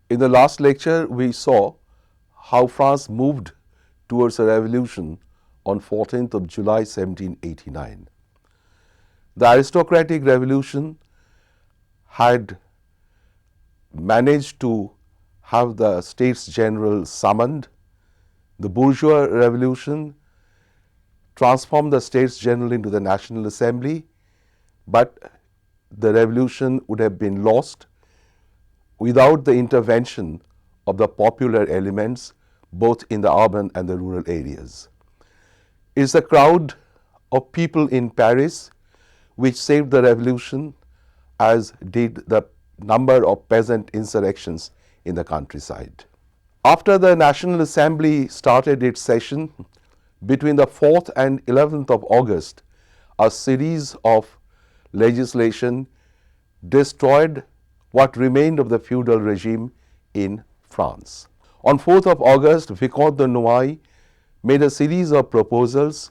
In the last lecture, we saw how France moved towards a revolution on 14th of July 1789. The aristocratic revolution had managed to have the States General summoned. The bourgeois revolution transformed the States General into the National Assembly, but the revolution would have been lost without the intervention of the popular elements both in the urban and the rural areas. It is the crowd of people in Paris which saved the revolution, as did the number of peasant insurrections in the countryside. After the National Assembly started its session, between the 4th and 11th of August, a series of legislation destroyed what remained of the feudal regime in France. On 4th of August, Vicomte de Noailles made a series of proposals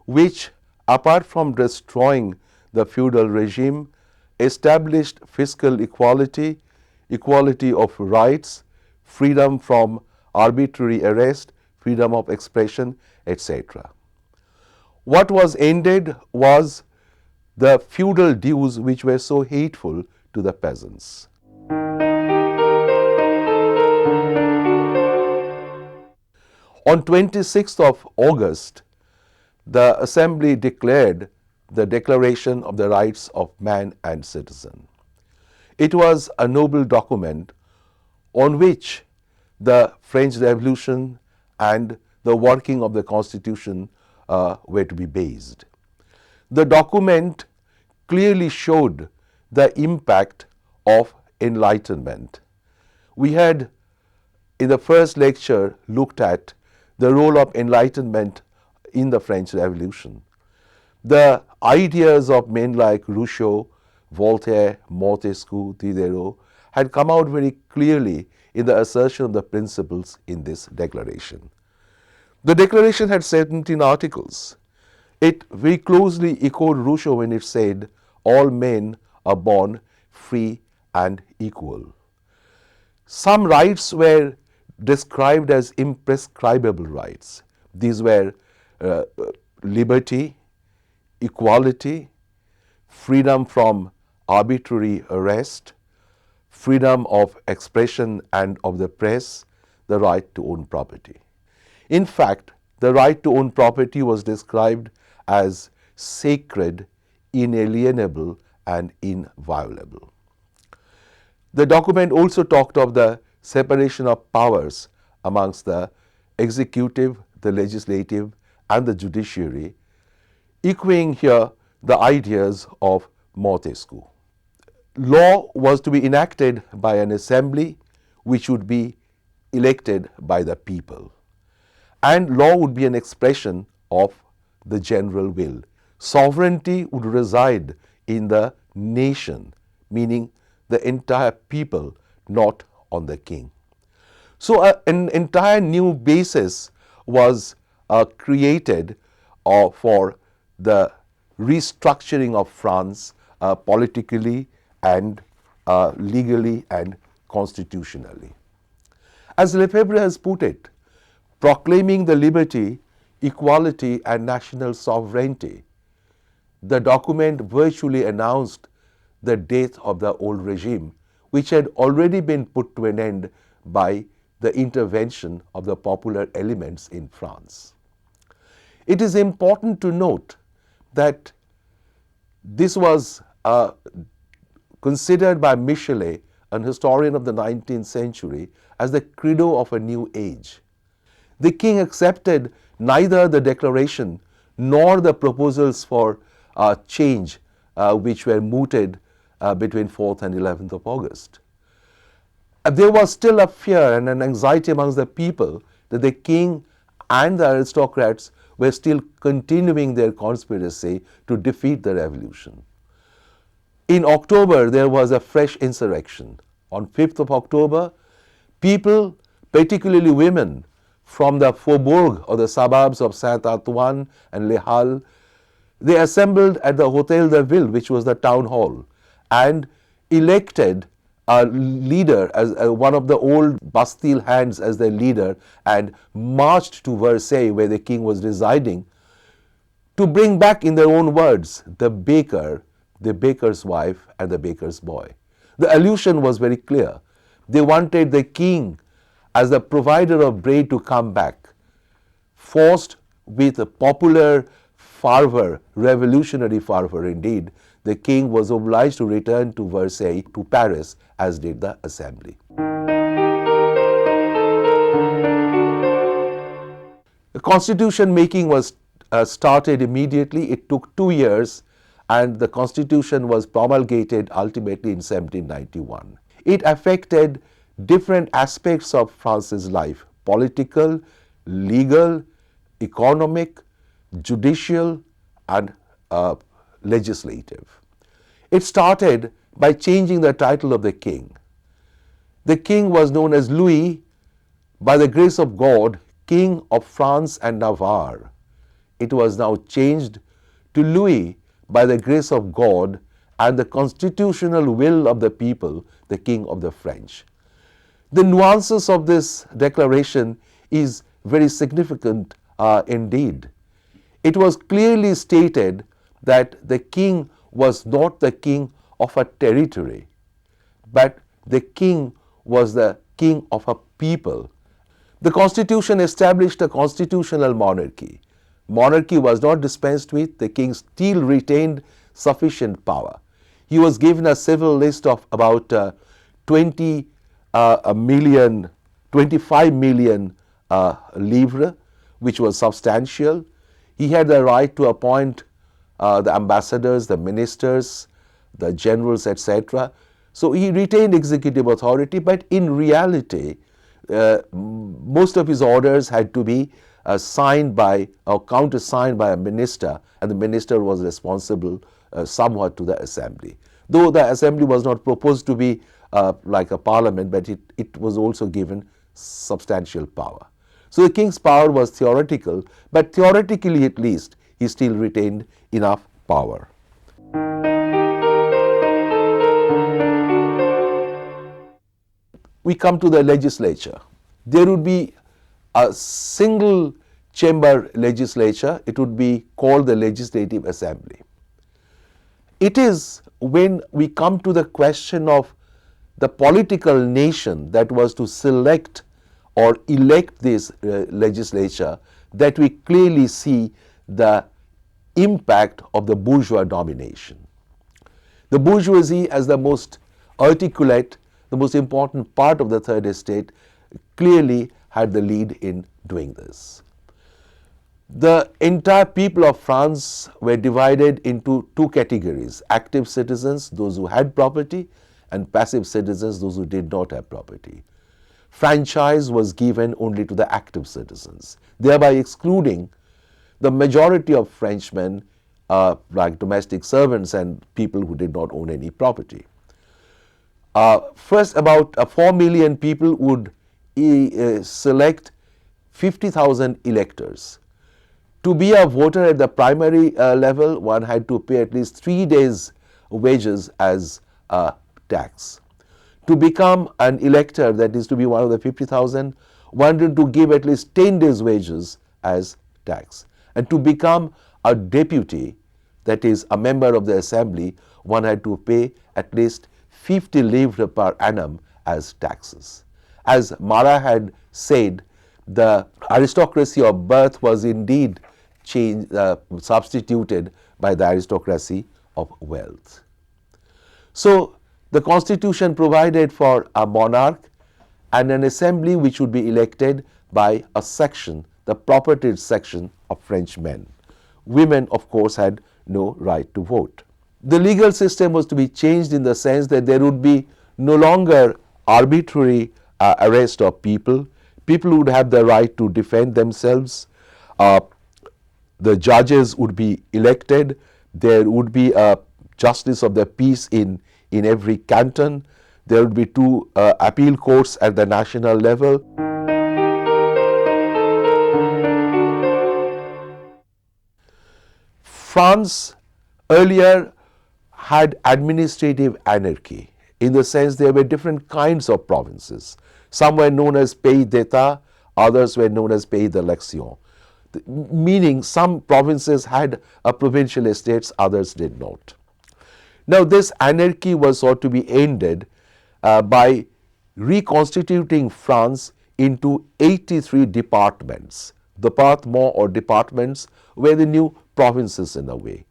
which, apart from destroying the feudal regime, established fiscal equality, equality of rights, freedom from arbitrary arrest, freedom of expression, etc. What was ended was the feudal dues which were so hateful to the peasants. On 26th of August, the Assembly declared the Declaration of the Rights of Man and Citizen. It was a noble document on which the French Revolution and the working of the Constitution were to be based. The document clearly showed the impact of enlightenment. We had in the first lecture looked at the role of enlightenment in the French Revolution. The ideas of men like Rousseau, Voltaire, Montesquieu, Diderot had come out very clearly in the assertion of the principles in this declaration. The declaration had 17 articles. It very closely echoed Rousseau when it said, "All men are born free and equal." Some rights were described as imprescribable rights. These were liberty, equality, freedom from arbitrary arrest, freedom of expression and of the press, the right to own property. In fact, the right to own property was described as sacred, inalienable, and inviolable. The document also talked of the separation of powers amongst the executive, the legislative, and the judiciary, echoing here the ideas of Montesquieu. Law was to be enacted by an assembly which would be elected by the people, and law would be an expression of the general will. Sovereignty would reside in the nation, meaning the entire people, not on the king. So an entire new basis was created for the restructuring of France politically and legally and constitutionally. As Lefebvre has put it, proclaiming the liberty, equality, and national sovereignty, the document virtually announced the death of the old regime, which had already been put to an end by the intervention of the popular elements in France. It is important to note that this was considered by Michelet, an historian of the 19th century, as the credo of a new age. The king accepted neither the declaration nor the proposals for change which were mooted between 4th and 11th of August. There was still a fear and an anxiety amongst the people that the king and the aristocrats were still continuing their conspiracy to defeat the revolution. In October, there was a fresh insurrection. On 5th of October, people, particularly women, from the faubourg or the suburbs of Saint-Antoine and Les Halles, they assembled at the Hôtel de Ville, which was the town hall, and elected a leader, as one of the old Bastille hands as their leader, and marched to Versailles where the king was residing to bring back, in their own words, the baker, the baker's wife, and the baker's boy. The allusion was very clear. They wanted the king as the provider of bread to come back. Forced with a popular fervor, revolutionary fervor indeed, the king was obliged to return to Versailles, to Paris, as did the assembly. The constitution making was started immediately. It took 2 years, and the constitution was promulgated ultimately in 1791. It affected different aspects of France's life: political, legal, economic, judicial, and legislative. It started by changing the title of the king. The king was known as Louis, by the grace of God, King of France and Navarre. It was now changed to Louis, by the grace of God and the constitutional will of the people, the King of the French. The nuances of this declaration is very significant indeed. It was clearly stated that the king was not the king of a territory, but the king was the king of a people. The constitution established a constitutional monarchy. Monarchy was not dispensed with. The king still retained sufficient power. He was given a civil list of about 25 million livres, which was substantial. He had the right to appoint the ambassadors, the ministers, the generals, etc. So he retained executive authority, but in reality, most of his orders had to be signed by or countersigned by a minister, and the minister was responsible somewhat to the assembly. Though the assembly was not proposed to be like a parliament, but it was also given substantial power. So the king's power was theoretical, but theoretically at least he still retained enough power. We come to the legislature. There would be a single chamber legislature. It would be called the Legislative Assembly. It is when we come to the question of the political nation that was to select or elect this legislature that we clearly see the impact of the bourgeois domination. The bourgeoisie, as the most articulate, the most important part of the third estate, clearly had the lead in doing this. The entire people of France were divided into two categories: active citizens, those who had property, and passive citizens, those who did not have property. Franchise was given only to the active citizens, thereby excluding the majority of Frenchmen, like domestic servants and people who did not own any property. First, about 4 million people would select 50,000 electors. To be a voter at the primary level, one had to pay at least 3 days' wages as tax. To become an elector, that is to be one of the 50,000, one had to give at least 10 days' wages as tax. And to become a deputy, that is a member of the assembly, one had to pay at least 50 livres per annum as taxes. As Marat had said, the aristocracy of birth was indeed substituted by the aristocracy of wealth. So the constitution provided for a monarch and an assembly which would be elected by a section, the propertied section of French men. Women, of course, had no right to vote. The legal system was to be changed in the sense that there would be no longer arbitrary arrest of people. People would have the right to defend themselves. The judges would be elected. There would be a justice of the peace in every canton. There would be 2 appeal courts at the national level. France earlier had administrative anarchy. in the sense there were different kinds of provinces. Some were known as pays d'etat, others were known as pays d'élection, meaning some provinces had a provincial estates, others did not. Now this anarchy was sought to be ended by reconstituting France into 83 departments. Départements or departments were the new provinces in a way.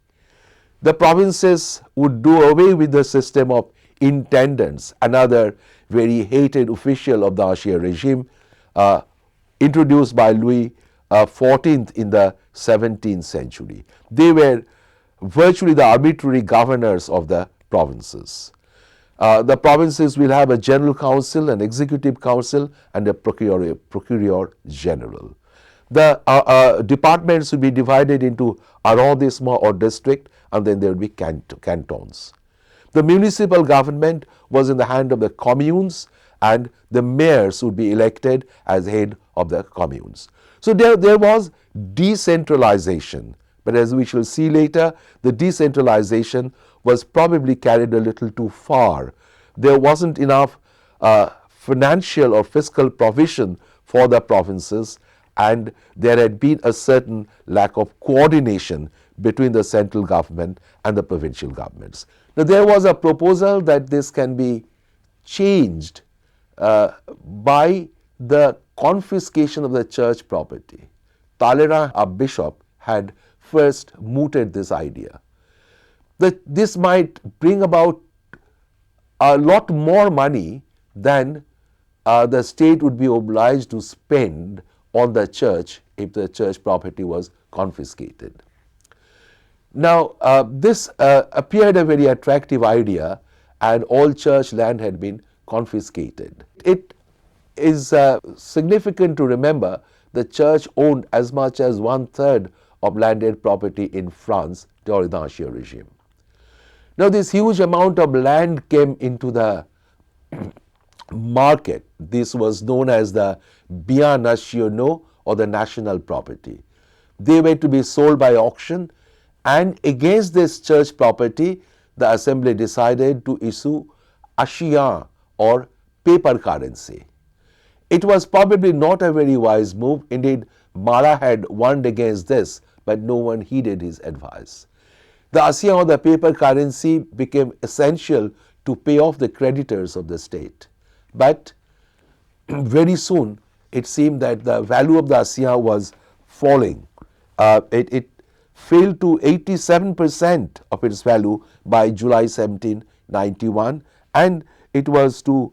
The provinces would do away with the system of intendants, another very hated official of the Ancien regime, introduced by Louis XIV in the 17th century. They were virtually the arbitrary governors of the provinces. The provinces will have a general council, an executive council, and a procureur general. The departments will be divided into arrondissement or district, and then there will be cantons. The municipal government was in the hand of the communes, and the mayors would be elected as head of the communes. So there was decentralization, but as we shall see later, the decentralization was probably carried a little too far. There wasn't enough financial or fiscal provision for the provinces, and there had been a certain lack of coordination between the central government and the provincial governments. Now there was a proposal that this can be changed by the confiscation of the church property. Talleyrand, a bishop, had first mooted this idea. That this might bring about a lot more money than the state would be obliged to spend on the church if the church property was confiscated. Now, this appeared a very attractive idea, and all church land had been confiscated. It is significant to remember the church owned as much as 1/3 of landed property in France during the Ancien regime. Now, this huge amount of land came into the market. This was known as the biens nationaux, or the national property. They were to be sold by auction, and against this church property, the assembly decided to issue achiens, or paper currency. It was probably not a very wise move. Indeed, Marat had warned against this, but no one heeded his advice. The assignat, or the paper currency, became essential to pay off the creditors of the state. But very soon, it seemed that the value of the assignat was falling. It fell to 87% of its value by July 1791, and it was to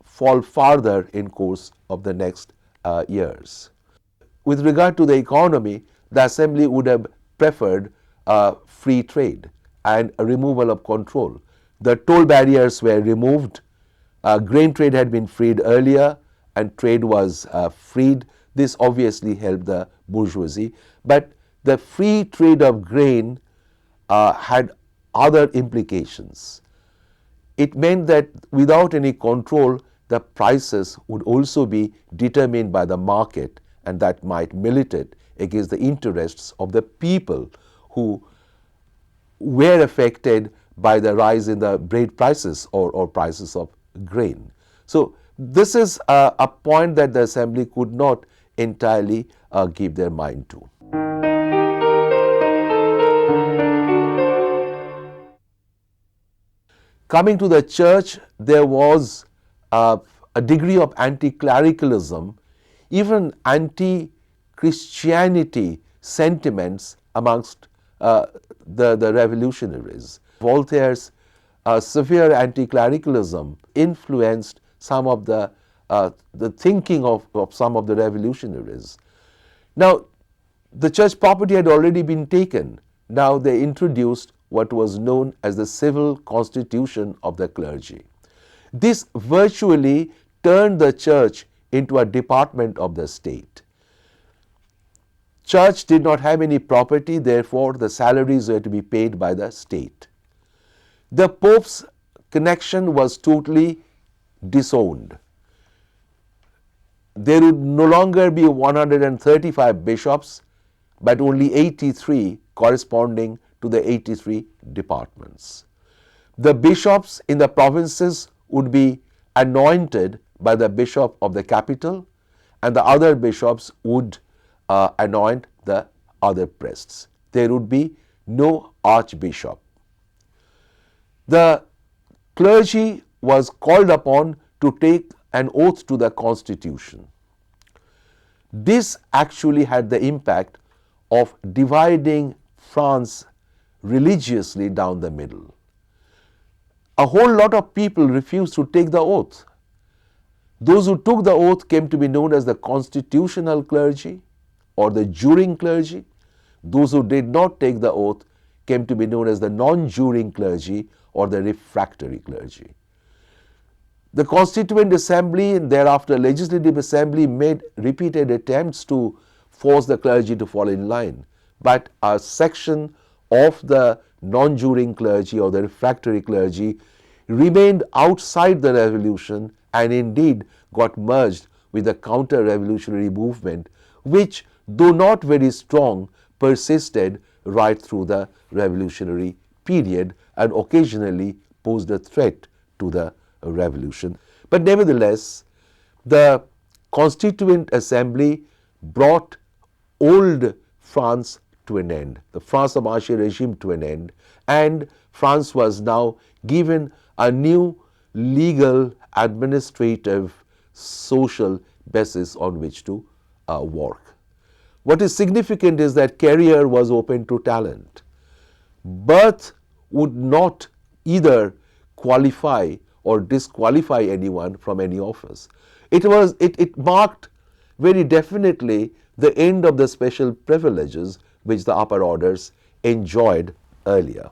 fall farther in course of the next years. With regard to the economy, the assembly would have preferred free trade and a removal of control. The toll barriers were removed. Grain trade had been freed earlier, and trade was freed. This obviously helped the bourgeoisie, but the free trade of grain had other implications. It meant that without any control, the prices would also be determined by the market, and that might militate against the interests of the people who were affected by the rise in the bread prices or prices of grain. So this is a point that the assembly could not entirely give their mind to. Coming to the church, there was a degree of anti-clericalism, even anti-Christianity sentiments amongst the revolutionaries. Voltaire's severe anti-clericalism influenced some of the thinking of some of the revolutionaries. Now, the church property had already been taken. Now they introduced what was known as the civil constitution of the clergy. This virtually turned the church into a department of the state. Church did not have any property, therefore the salaries were to be paid by the state. The Pope's connection was totally disowned. There would no longer be 135 bishops, but only 83 corresponding to the 83 departments. The bishops in the provinces would be anointed by the bishop of the capital, and the other bishops would anoint the other priests. There would be no archbishop. The clergy was called upon to take an oath to the constitution. This actually had the impact of dividing France religiously down the middle. A whole lot of people refused to take the oath. Those who took the oath came to be known as the constitutional clergy or the juring clergy. Those who did not take the oath came to be known as the non-juring clergy or the refractory clergy. The Constituent Assembly and thereafter Legislative Assembly made repeated attempts to force the clergy to fall in line, but a section of the non-juring clergy or the refractory clergy remained outside the revolution and indeed got merged with the counter-revolutionary movement, which, though not very strong, persisted right through the revolutionary period and occasionally posed a threat to the revolution. But nevertheless, the Constituent Assembly brought old France to an end, the France of Monarchy regime to an end, and France was now given a new legal, administrative, social basis on which to work. What is significant is that career was open to talent. Birth would not either qualify or disqualify anyone from any office. It marked very definitely the end of the special privileges which the upper orders enjoyed earlier.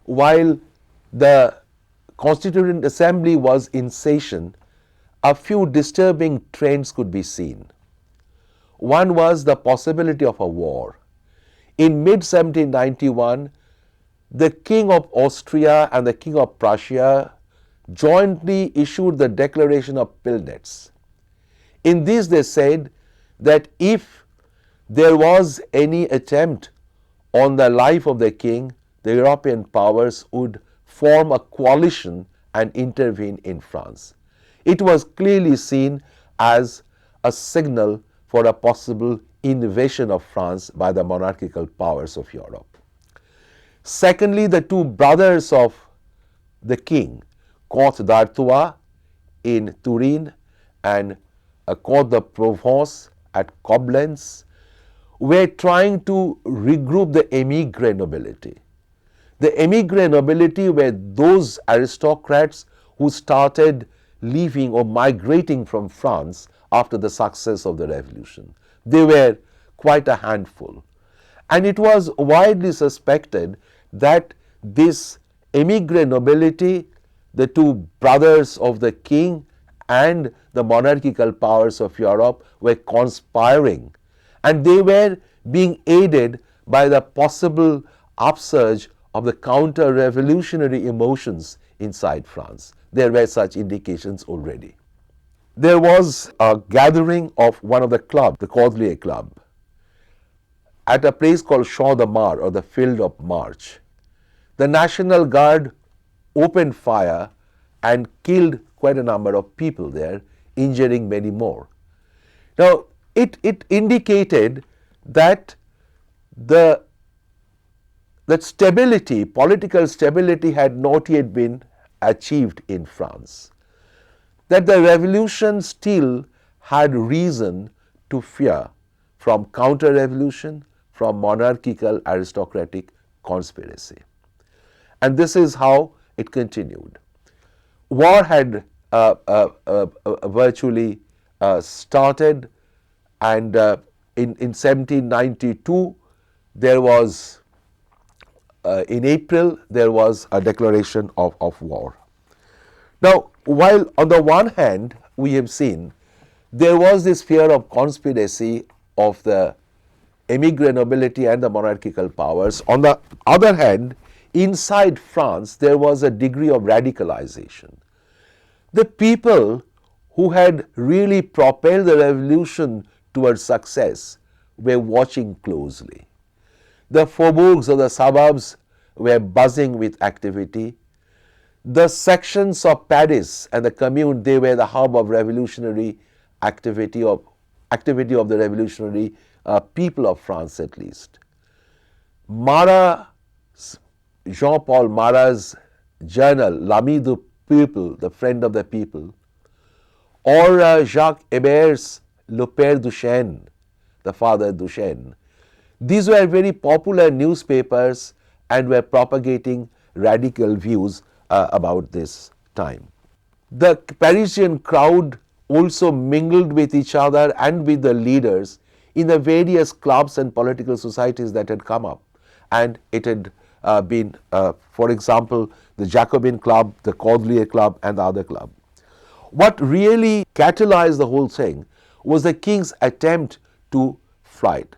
While the Constituent Assembly was in session, a few disturbing trends could be seen. One was the possibility of a war. In mid-1791, the King of Austria and the King of Prussia jointly issued the Declaration of Pillnitz. In this they said that if there was any attempt on the life of the king, the European powers would form a coalition and intervene in France. It was clearly seen as a signal for a possible invasion of France by the monarchical powers of Europe. Secondly, the two brothers of the king, Comte d'Artois in Turin and Comte de Provence at Koblenz, were trying to regroup the émigré nobility. The émigré nobility were those aristocrats who started leaving or migrating from France after the success of the revolution. They were quite a handful. And it was widely suspected that this émigré nobility, the two brothers of the king and the monarchical powers of Europe, were conspiring, and they were being aided by the possible upsurge of the counter-revolutionary emotions inside France. There were such indications already. There was a gathering of one of the clubs, the Cordelier Club, at a place called Champ de Mars, or the Field of March. The National Guard opened fire and killed quite a number of people there, injuring many more. Now, it indicated that that stability, political stability, had not yet been achieved in France, that the revolution still had reason to fear from counter-revolution, from monarchical aristocratic conspiracy. And this is how it continued. War had virtually started, and in 1792 there was, in April, there was a declaration of war. Now, while on the one hand we have seen there was this fear of conspiracy of the émigré nobility and the monarchical powers, on the other hand, inside France there was a degree of radicalization. The people who had really propelled the revolution towards success were watching closely. The faubourgs or the suburbs were buzzing with activity. The sections of Paris and the Commune, they were the hub of revolutionary activity of the revolutionary people of France at least. Marat, Jean-Paul Marat's journal, L'Ami du Peuple, the friend of the people, or Jacques Hébert's Le Père Duchesne, the father Duchesne. These were very popular newspapers and were propagating radical views about this time. The Parisian crowd also mingled with each other and with the leaders in the various clubs and political societies that had come up. And it had been, for example, the Jacobin Club, the Cordelier Club, and the other club. What really catalyzed the whole thing was the king's attempt to flight.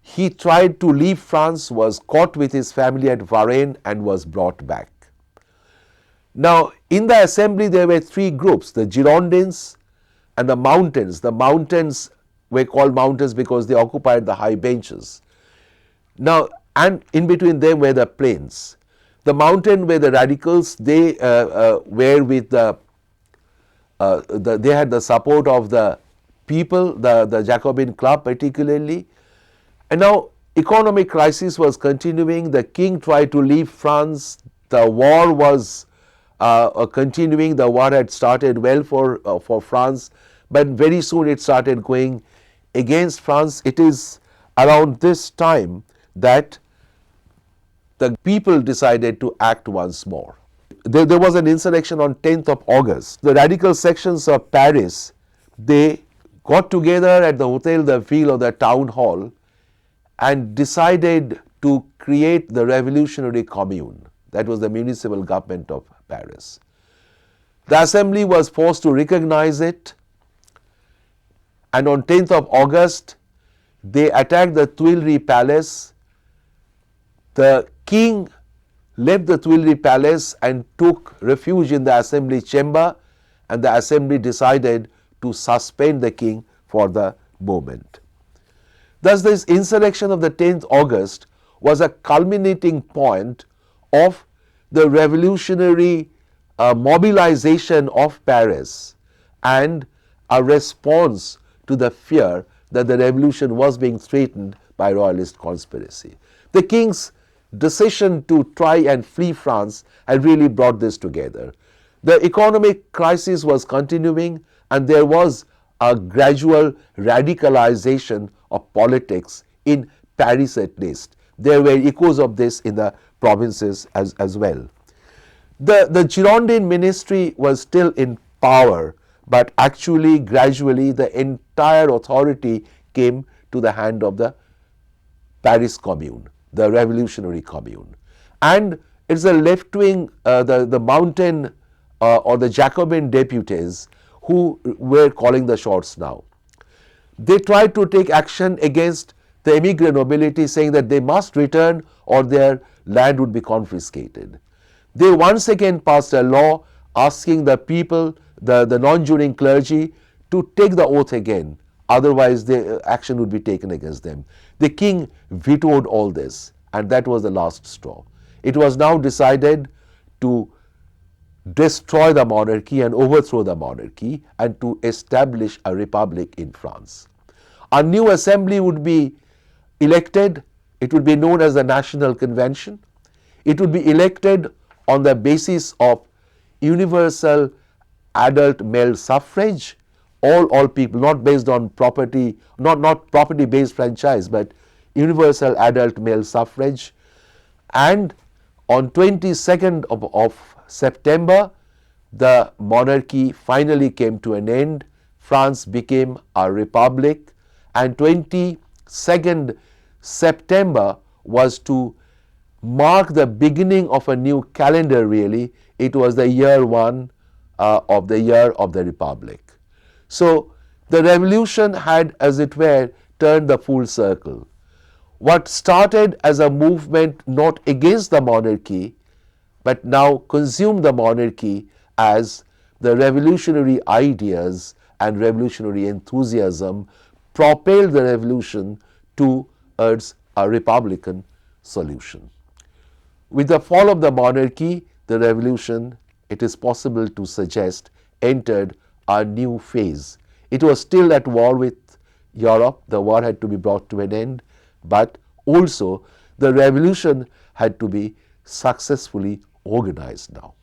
He tried to leave France, was caught with his family at Varennes, and was brought back. Now, in the assembly, there were three groups, the Girondins and the Mountains. The Mountains were called mountains because they occupied the high benches. Now, and in between them were the plains. The Mountain were the radicals. They were with they had the support of the people, the Jacobin Club particularly. And now economic crisis was continuing. The king tried to leave France. The war was continuing. The war had started well for France, but very soon it started going against France. It is around this time that the people decided to act once more. There was an insurrection on 10th of August. The radical sections of Paris, they got together at the Hôtel de Ville or the town hall and decided to create the Revolutionary Commune. That was the municipal government of Paris. The assembly was forced to recognize it, and on 10th of August, they attacked the Tuileries Palace. The king left the Tuileries Palace and took refuge in the assembly chamber, and the assembly decided to suspend the king for the moment. Thus, this insurrection of the 10th August was a culminating point of the revolutionary mobilization of Paris and a response to the fear that the revolution was being threatened by royalist conspiracy. The king's decision to try and flee France had really brought this together. The economic crisis was continuing, and there was a gradual radicalization of politics in Paris at least. There were echoes of this in the provinces as well. The Girondin ministry was still in power, but actually gradually the entire authority came to the hand of the Paris Commune, the Revolutionary Commune. And it's the left-wing, the Mountain or the Jacobin deputies who were calling the shots now. They tried to take action against the émigré nobility, saying that they must return or their land would be confiscated. They once again passed a law asking the people, the non-juring clergy, to take the oath again, otherwise the action would be taken against them. The king vetoed all this, and that was the last straw. It was now decided to destroy the monarchy and overthrow the monarchy and to establish a republic in France. A new assembly would be elected. It would be known as the National Convention. It would be elected on the basis of universal adult male suffrage, all people, not based on property, not property based franchise, but universal adult male suffrage. And on 22nd of September, the monarchy finally came to an end. France became a republic, and 22nd September was to mark the beginning of a new calendar really. It was the year one of the year of the republic. So the revolution had, as it were, turned the full circle. What started as a movement not against the monarchy, but now consumed the monarchy as the revolutionary ideas and revolutionary enthusiasm propelled the revolution towards a republican solution. With the fall of the monarchy, the revolution, it is possible to suggest, entered a new phase. It was still at war with Europe. The war had to be brought to an end, but also the revolution had to be successfully organized now.